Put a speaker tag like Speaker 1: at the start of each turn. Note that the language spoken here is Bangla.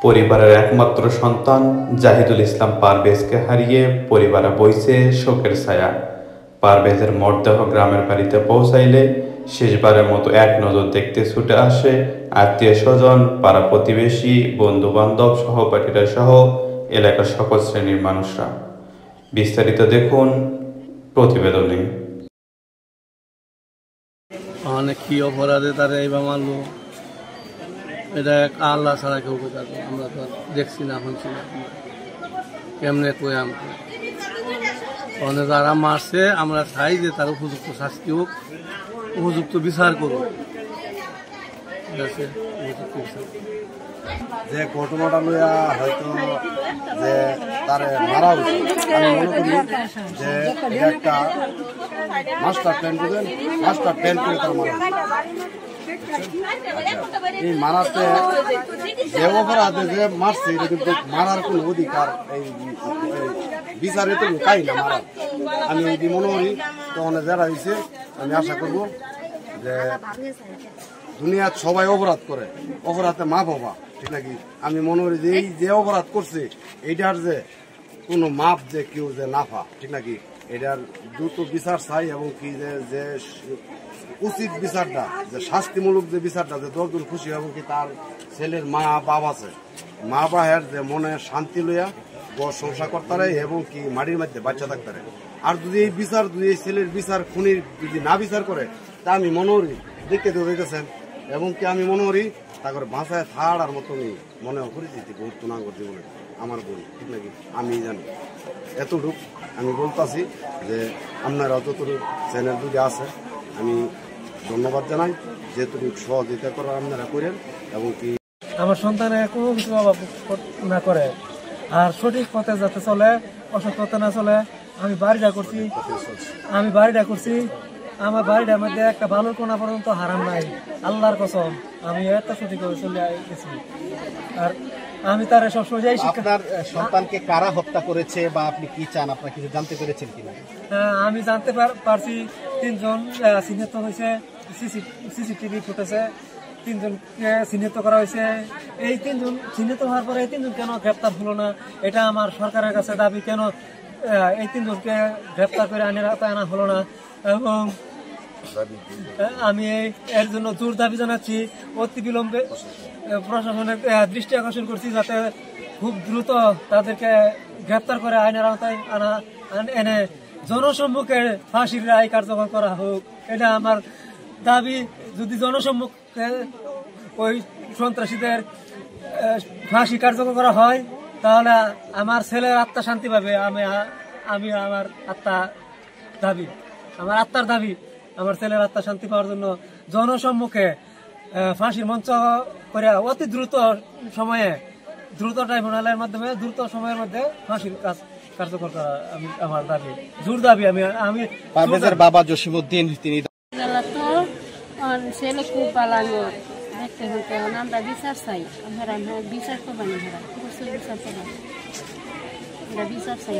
Speaker 1: পরিবারের একমাত্র সন্তান জাহিদুল ইসলাম পারভেজকে হারিয়ে পরিবারে বইছে শোকের ছায়া। পারভেজের মরদেহ গ্রামের বাড়িতে পৌঁছাইলে শেষবারের মতো এক নজর দেখতে ছুটে আসে আত্মীয় স্বজন, পাড়া প্রতিবেশী, বন্ধু বান্ধব, সহপাঠীরা সহ এলাকার সকল শ্রেণীর মানুষরা। বিস্তারিত দেখুন প্রতিবেদনে।
Speaker 2: অনেক কি অপরাধে তারা এইভাবে মারলো, এটা আল্লাহ ছাড়া কেউ বোঝাবো। আমরা তো দেখছি না, শুনছি না, কেমনে কই আমাকে অনেক যারা মারছে আমরা চাই যে তার উপযুক্ত শাস্তি হোক, উপযুক্ত বিচার করুক। ঠিক আছে, উপযুক্ত বিচার
Speaker 3: যে ঘটনাটা লইয়া হয়তো যে তারে মারা উচিত, আমি মনে করি যে একটা মাস্টার প্ল্যান করবেন, মাস্টার প্ল্যান করে তার মারা এই মারাতে যে অপরাধে যে মারছে এটা কিন্তু মারার কোন অধিকার এই বিচারে তো কাই না মারা। আমি যদি মনে করি তখন যারা হয়েছে আমি আশা করব যে দুনিয়ার সবাই অপরাধ করে, অপরাধে মাপ হবা, ঠিক নাকি? আমি মনে করি যে এই যে অপরাধ করছে এইটার যে কোনো মাপ যে কেউ যে না পা, ঠিক নাকি? এটার দ্রুত বিচার চাই এবং কি যে উচিত বিচারটা, যে শাস্তিমূলক যে বিচারটা, যে দশজন খুশি এবং কি তার ছেলের মা বাপ আছে, মা বাহের যে মনে শান্তি লইয়া বড় সংসার করতে এবং কি মাটির মধ্যে বাচ্চা থাকতে। আর যদি এই বিচার, যদি এই ছেলের বিচার খুনির যদি না বিচার করে, তা আমি মনে করি দেখতে তো দেখেছেন এবং কি আমি মনে করি তারপরে বাসায় থাড়ার মতনই মনে পরিচিতি গুরুত্ব না করতে বলে আমার বই, ঠিক নাকি? আমি জানি এতটুক আমি বলতেছি যে আপনারা যতটুকু চ্যানেল দুটি আছে আমি ধন্যবাদ জানাই, যেটুকু সহযোগিতা করার আপনারা করেন এবং কি
Speaker 4: আমার সন্তানের কোনো কিছু অভাব না করে আর সঠিক পথে যাতে চলে, অসৎ পথে না চলে। আমি বাড়িটা করছি, আমার বাড়িটার মধ্যে একটা ভালো কোনা পর্যন্ত হারাম নাই, আল্লাহর কসম। আমি এত সঠিক চলে গেছি আর আমি তার সবসময় যাই।
Speaker 5: আপনার সন্তানকে কারা হত্যা করেছে বা আপনি কি চান, আপনার কিছু জানতে পেরেছেন কিনা?
Speaker 4: আমি জানতে পারছি 3 জন চিহ্নিত হয়েছে, সিসিটিভি ফুটেছে 3 জনকে চিহ্নিত করা হয়েছে। এই 3 জন চিহ্নিত হওয়ার পরে এই 3 জন কেন গ্রেপ্তার হলো না, এটা আমার সরকারের কাছে দাবি। কেন এই 3 জনকে গ্রেপ্তার করে আনা হলো না? এবং আমি এর জন্য জোর দাবি জানাচ্ছি। অতি বিলম্বে প্রশাসনের দৃষ্টি আকর্ষণ করছি যাতে খুব দ্রুত তাদেরকে গ্রেপ্তার করে আইনের আওতায় এনে জনসম্মুখে ফাঁসির রায় কার্যকর করা হোক, এটা আমার দাবি। যদি জনসম্মুখে ওই সন্ত্রাসীদের ফাঁসি কার্যকর করা হয় তাহলে আমার ছেলের আত্মা শান্তি পাবে। আমি আমার আত্মার দাবি আমার ছেলের আত্মা শান্তি পাওয়ার জন্য জনসম্মুখে ফাঁসির মঞ্চ করে অতি দ্রুত সময়ে, দ্রুত ট্রাইব্যুনালের মাধ্যমে দ্রুত সময়ের মধ্যে ফাঁসির কার্যকর করা আমার দাবি, জোর দাবি। আমি
Speaker 5: পারভেজের বাবা জসিমউদ্দিন, তিনি
Speaker 6: ছেলে খুব পালানো দেখতে হতে আমরা বিচার চাই, আমরা বিচার তো বানিয়ে বিচার চাই।